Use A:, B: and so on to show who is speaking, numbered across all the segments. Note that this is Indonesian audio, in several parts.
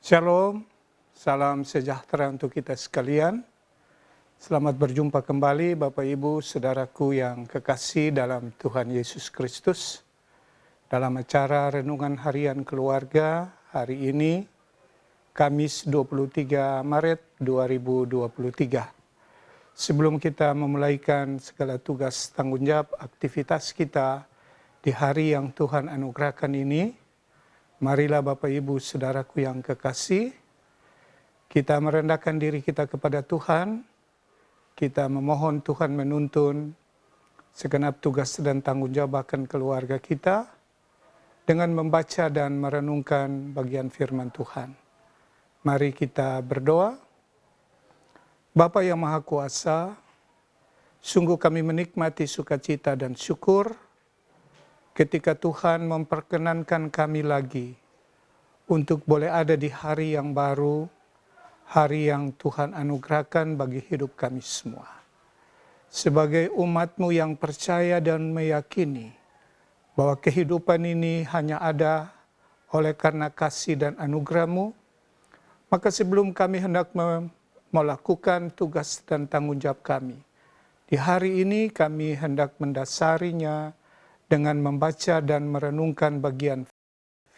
A: Shalom, salam sejahtera untuk kita sekalian. Selamat berjumpa kembali Bapak Ibu Saudaraku yang kekasih dalam Tuhan Yesus Kristus. Dalam acara Renungan Harian Keluarga hari ini, Kamis 23 Maret 2023. Sebelum kita memulaikan segala tugas tanggung jawab aktivitas kita di hari yang Tuhan anugerahkan ini, marilah Bapak Ibu Saudaraku yang kekasih, kita merendahkan diri kita kepada Tuhan, kita memohon Tuhan menuntun segenap tugas dan tanggung jawab akan keluarga kita dengan membaca dan merenungkan bagian firman Tuhan. Mari kita berdoa. Bapa yang Maha Kuasa, sungguh kami menikmati sukacita dan syukur ketika Tuhan memperkenankan kami lagi untuk boleh ada di hari yang baru, hari yang Tuhan anugerahkan bagi hidup kami semua. Sebagai umat-Mu yang percaya dan meyakini bahwa kehidupan ini hanya ada oleh karena kasih dan anugerah-Mu, maka sebelum kami hendak melakukan tugas dan tanggung jawab kami, di hari ini kami hendak mendasarinya dengan membaca dan merenungkan bagian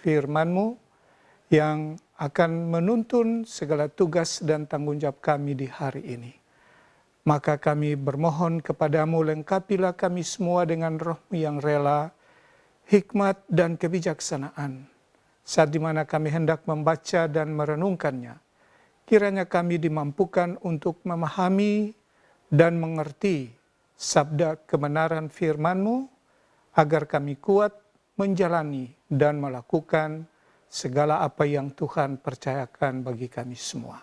A: firman-Mu yang akan menuntun segala tugas dan tanggung jawab kami di hari ini. Maka kami bermohon kepadamu, lengkapilah kami semua dengan roh-Mu yang rela, hikmat dan kebijaksanaan. Saat dimana kami hendak membaca dan merenungkannya, kiranya kami dimampukan untuk memahami dan mengerti sabda kebenaran firman-Mu, agar kami kuat menjalani dan melakukan segala apa yang Tuhan percayakan bagi kami semua.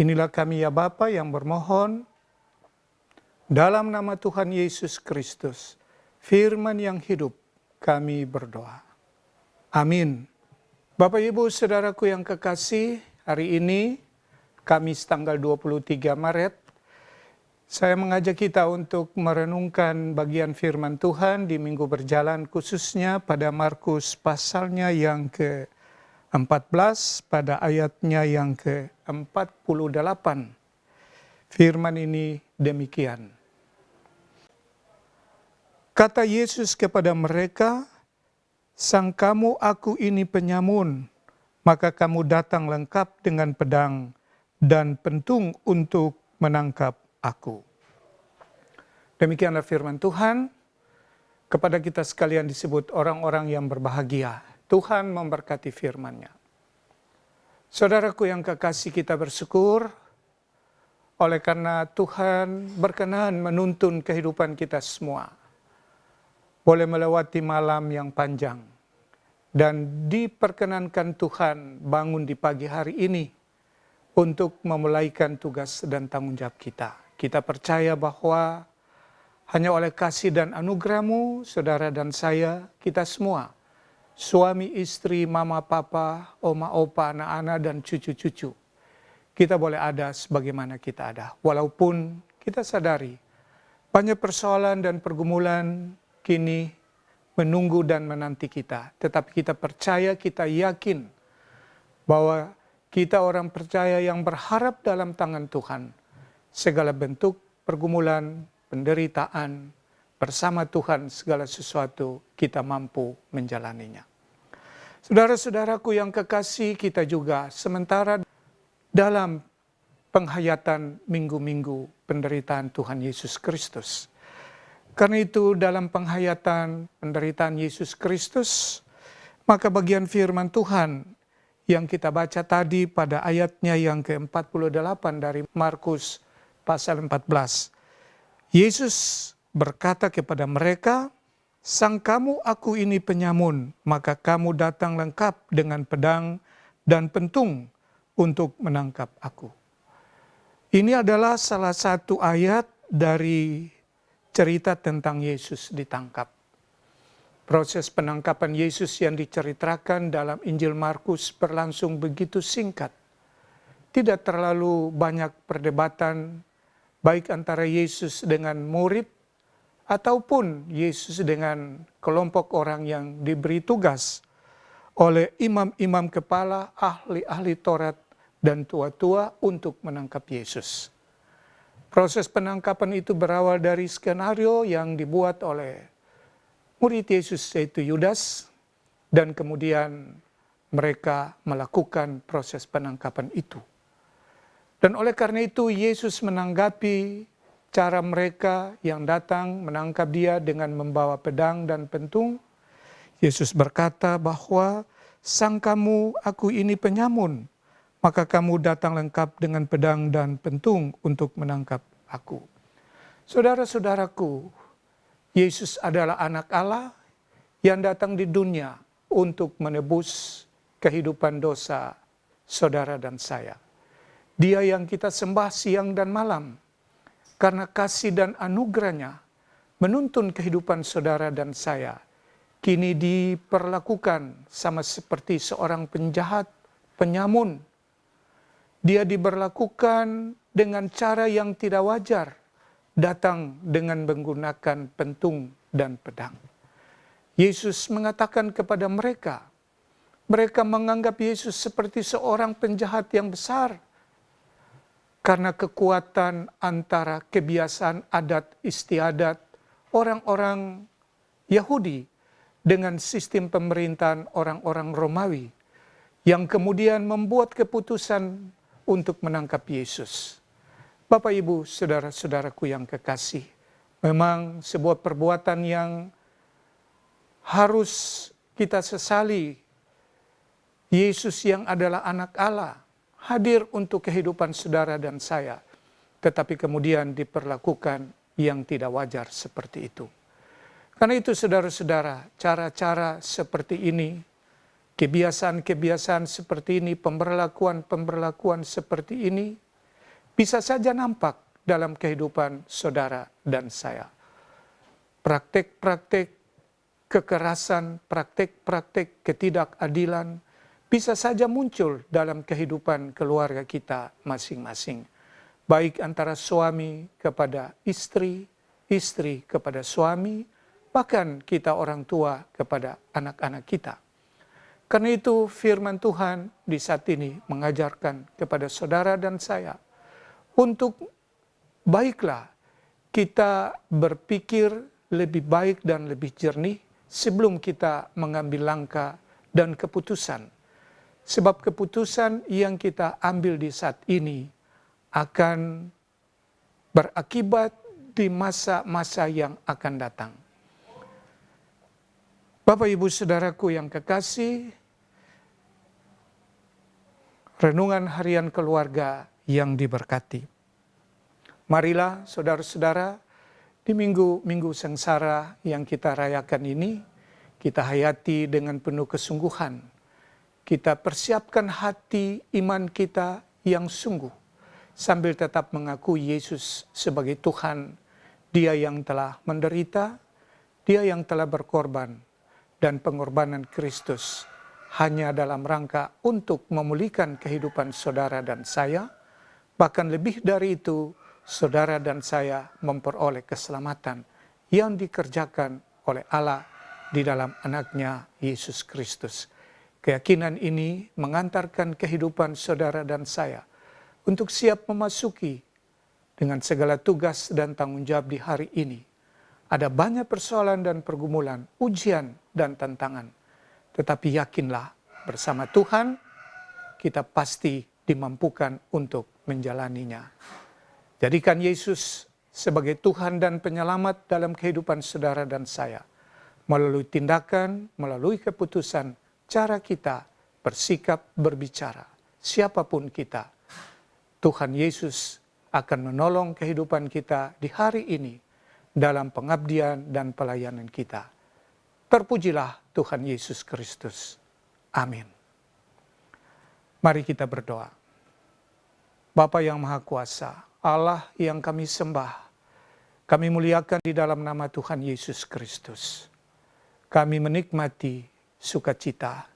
A: Inilah kami ya Bapa yang bermohon dalam nama Tuhan Yesus Kristus, firman yang hidup, kami berdoa. Amin. Bapak Ibu Saudaraku yang kekasih, hari ini Kamis tanggal 23 Maret, saya mengajak kita untuk merenungkan bagian firman Tuhan di minggu berjalan, khususnya pada Markus pasalnya yang ke-14 pada ayatnya yang ke-48. Firman ini demikian. Kata Yesus kepada mereka, "Sangkamu aku ini penyamun, maka kamu datang lengkap dengan pedang dan pentung untuk menangkap aku." Demikianlah firman Tuhan. Kepada kita sekalian disebut orang-orang yang berbahagia. Tuhan memberkati firman-Nya. Saudaraku yang kekasih, kita bersyukur oleh karena Tuhan berkenan menuntun kehidupan kita semua. Boleh melewati malam yang panjang. Dan diperkenankan Tuhan bangun di pagi hari ini untuk memulaikan tugas dan tanggung jawab kita. Kita percaya bahwa hanya oleh kasih dan anugerah-Mu, saudara dan saya, kita semua, suami, istri, mama, papa, oma, opa, anak-anak, dan cucu-cucu, kita boleh ada sebagaimana kita ada. Walaupun kita sadari banyak persoalan dan pergumulan kini menunggu dan menanti kita. Tetapi kita percaya, kita yakin bahwa kita orang percaya yang berharap dalam tangan Tuhan. Segala bentuk pergumulan, penderitaan, bersama Tuhan segala sesuatu kita mampu menjalaninya. Saudara-saudaraku yang kekasih, kita juga sementara dalam penghayatan minggu-minggu penderitaan Tuhan Yesus Kristus. Karena itu dalam penghayatan penderitaan Yesus Kristus, maka bagian firman Tuhan yang kita baca tadi pada ayatnya yang ke-48 dari Markus pasal 14. Yesus berkata kepada mereka, "Sangkamu aku ini penyamun, maka kamu datang lengkap dengan pedang dan pentung untuk menangkap aku." Ini adalah salah satu ayat dari cerita tentang Yesus ditangkap. Proses penangkapan Yesus yang diceritakan dalam Injil Markus berlangsung begitu singkat. Tidak terlalu banyak perdebatan baik antara Yesus dengan murid ataupun Yesus dengan kelompok orang yang diberi tugas oleh imam-imam kepala, ahli-ahli Taurat, dan tua-tua untuk menangkap Yesus. Proses penangkapan itu berawal dari skenario yang dibuat oleh murid Yesus yaitu Yudas, dan kemudian mereka melakukan proses penangkapan itu. Dan oleh karena itu Yesus menanggapi cara mereka yang datang menangkap dia dengan membawa pedang dan pentung. Yesus berkata bahwa sangkamu aku ini penyamun, maka kamu datang lengkap dengan pedang dan pentung untuk menangkap aku. Saudara-saudaraku, Yesus adalah anak Allah yang datang di dunia untuk menebus kehidupan dosa saudara dan saya. Dia yang kita sembah siang dan malam, karena kasih dan anugerahnya menuntun kehidupan saudara dan saya, kini diperlakukan sama seperti seorang penjahat, penyamun. Dia diberlakukan dengan cara yang tidak wajar, datang dengan menggunakan pentung dan pedang. Yesus mengatakan kepada mereka menganggap Yesus seperti seorang penjahat yang besar, karena kekuatan antara kebiasaan adat istiadat orang-orang Yahudi dengan sistem pemerintahan orang-orang Romawi yang kemudian membuat keputusan untuk menangkap Yesus. Bapak, Ibu, saudara-saudaraku yang kekasih, memang sebuah perbuatan yang harus kita sesali. Yesus yang adalah anak Allah hadir untuk kehidupan saudara dan saya, tetapi kemudian diperlakukan yang tidak wajar seperti itu. Karena itu saudara-saudara, cara-cara seperti ini, kebiasaan-kebiasaan seperti ini, pemberlakuan-pemberlakuan seperti ini, bisa saja nampak dalam kehidupan saudara dan saya. Praktek-praktek kekerasan, praktek-praktek ketidakadilan, bisa saja muncul dalam kehidupan keluarga kita masing-masing. Baik antara suami kepada istri, istri kepada suami, bahkan kita orang tua kepada anak-anak kita. Karena itu firman Tuhan di saat ini mengajarkan kepada saudara dan saya untuk baiklah kita berpikir lebih baik dan lebih jernih sebelum kita mengambil langkah dan keputusan. Sebab keputusan yang kita ambil di saat ini akan berakibat di masa-masa yang akan datang. Bapak, Ibu, saudaraku yang kekasih, renungan harian keluarga yang diberkati. Marilah saudara-saudara, di minggu sengsara yang kita rayakan ini, kita hayati dengan penuh kesungguhan. Kita persiapkan hati iman kita yang sungguh, sambil tetap mengakui Yesus sebagai Tuhan, Dia yang telah menderita, Dia yang telah berkorban, dan pengorbanan Kristus hanya dalam rangka untuk memulihkan kehidupan saudara dan saya. Bahkan lebih dari itu, saudara dan saya memperoleh keselamatan yang dikerjakan oleh Allah di dalam anaknya Yesus Kristus. Keyakinan ini mengantarkan kehidupan saudara dan saya untuk siap memasuki dengan segala tugas dan tanggung jawab di hari ini. Ada banyak persoalan dan pergumulan, ujian dan tantangan. Tetapi yakinlah, bersama Tuhan kita pasti dimampukan untuk menjalaninya. Jadikan Yesus sebagai Tuhan dan Penyelamat dalam kehidupan saudara dan saya. Melalui tindakan, melalui keputusan, cara kita bersikap, berbicara, siapapun kita, Tuhan Yesus akan menolong kehidupan kita di hari ini dalam pengabdian dan pelayanan kita. Terpujilah Tuhan Yesus Kristus. Amin. Mari kita berdoa. Bapa yang Maha Kuasa, Allah yang kami sembah, kami muliakan di dalam nama Tuhan Yesus Kristus. Kami menikmati sukacita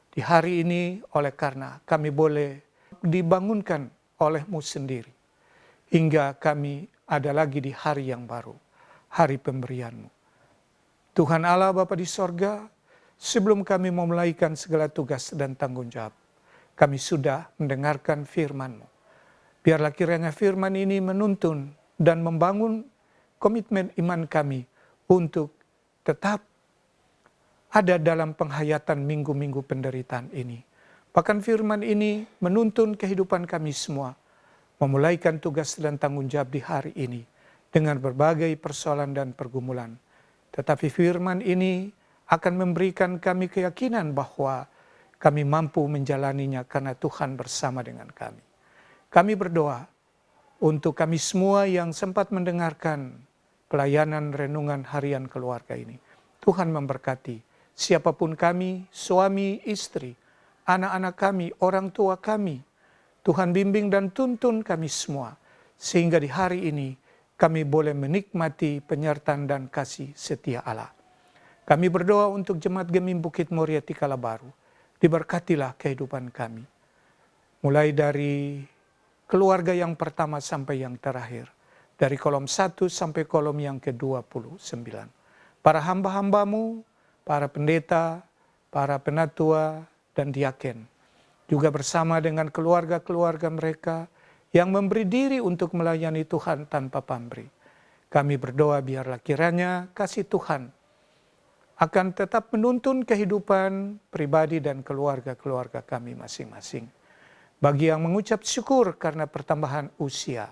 A: di hari ini oleh karena kami boleh dibangunkan oleh-Mu sendiri. Hingga kami ada lagi di hari yang baru, hari pemberian-Mu. Tuhan Allah Bapa di sorga, sebelum kami memulaikan segala tugas dan tanggung jawab, kami sudah mendengarkan firman-Mu. Biarlah kiranya firman ini menuntun dan membangun komitmen iman kami untuk tetap ada dalam penghayatan minggu-minggu penderitaan ini. Bahkan firman ini menuntun kehidupan kami semua, memulaikan tugas dan tanggung jawab di hari ini dengan berbagai persoalan dan pergumulan. Tetapi firman ini akan memberikan kami keyakinan bahwa kami mampu menjalaninya karena Tuhan bersama dengan kami. Kami berdoa untuk kami semua yang sempat mendengarkan pelayanan renungan harian keluarga ini. Tuhan memberkati siapapun kami, suami, istri, anak-anak kami, orang tua kami. Tuhan bimbing dan tuntun kami semua, sehingga di hari ini kami boleh menikmati penyertaan dan kasih setia Allah. Kami berdoa untuk Jemaat Gemim Bukit Moria Tikala Baru. Diberkatilah kehidupan kami. Mulai dari keluarga yang pertama sampai yang terakhir. Dari kolom 1 sampai kolom yang ke-29. Para hamba-hambamu, para pendeta, para penatua, dan diaken. Juga bersama dengan keluarga-keluarga mereka yang memberi diri untuk melayani Tuhan tanpa pamrih. Kami berdoa biarlah kiranya kasih Tuhan akan tetap menuntun kehidupan pribadi dan keluarga-keluarga kami masing-masing. Bagi yang mengucap syukur karena pertambahan usia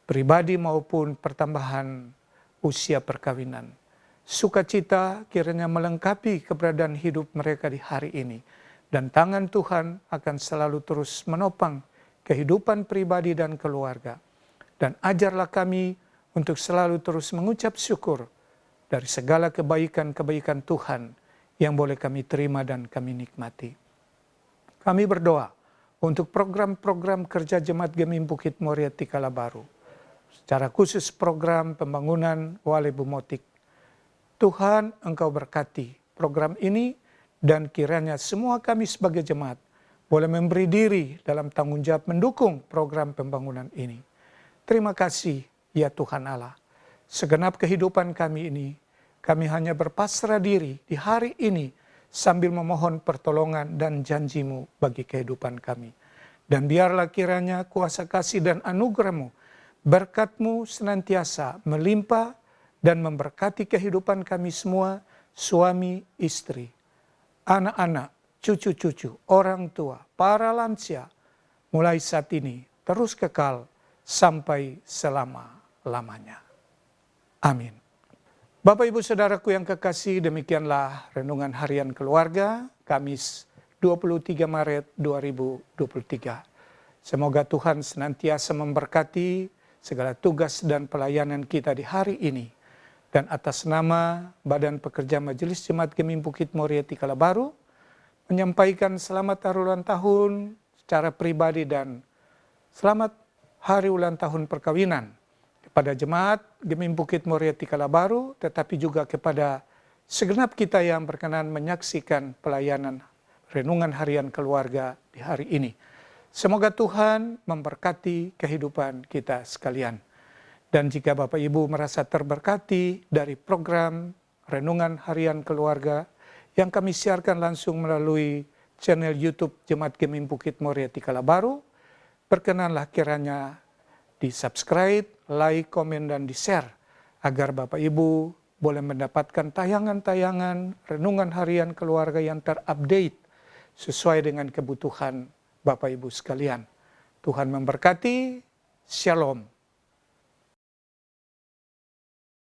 A: pribadi maupun pertambahan usia perkawinan, sukacita kiranya melengkapi keberadaan hidup mereka di hari ini. Dan tangan Tuhan akan selalu terus menopang kehidupan pribadi dan keluarga. Dan ajarlah kami untuk selalu terus mengucap syukur dari segala kebaikan-kebaikan Tuhan yang boleh kami terima dan kami nikmati. Kami berdoa untuk program-program kerja Jemaat Gemim Bukit Moria Tikala Baru. Secara khusus program pembangunan Wale Bumotik. Tuhan, Engkau berkati program ini dan kiranya semua kami sebagai jemaat boleh memberi diri dalam tanggung jawab mendukung program pembangunan ini. Terima kasih ya Tuhan Allah. Segenap kehidupan kami ini, kami hanya berpasrah diri di hari ini sambil memohon pertolongan dan janji-Mu bagi kehidupan kami. Dan biarlah kiranya kuasa kasih dan anugerah-Mu, berkat-Mu senantiasa melimpah dan memberkati kehidupan kami semua, suami, istri, anak-anak, cucu-cucu, orang tua, para lansia, mulai saat ini terus kekal sampai selama-lamanya. Amin. Bapak Ibu Saudaraku yang kekasih, demikianlah renungan harian keluarga Kamis 23 Maret 2023. Semoga Tuhan senantiasa memberkati segala tugas dan pelayanan kita di hari ini. Dan atas nama Badan Pekerja Majelis Jemaat Gemim Bukit Moria Tikala Baru, menyampaikan selamat hari ulang tahun secara pribadi dan selamat hari ulang tahun perkawinan kepada Jemaat Gemim Bukit Moria Tikala Baru, tetapi juga kepada segenap kita yang berkenan menyaksikan pelayanan renungan harian keluarga di hari ini. Semoga Tuhan memberkati kehidupan kita sekalian. Dan jika Bapak Ibu merasa terberkati dari program renungan harian keluarga yang kami siarkan langsung melalui channel YouTube Jemaat Gemim Bukit Moria Tikala Baru, berkenanlah kiranya di-subscribe, like, komen, dan di-share agar Bapak Ibu boleh mendapatkan tayangan-tayangan renungan harian keluarga yang terupdate sesuai dengan kebutuhan Bapak Ibu sekalian. Tuhan memberkati. Shalom.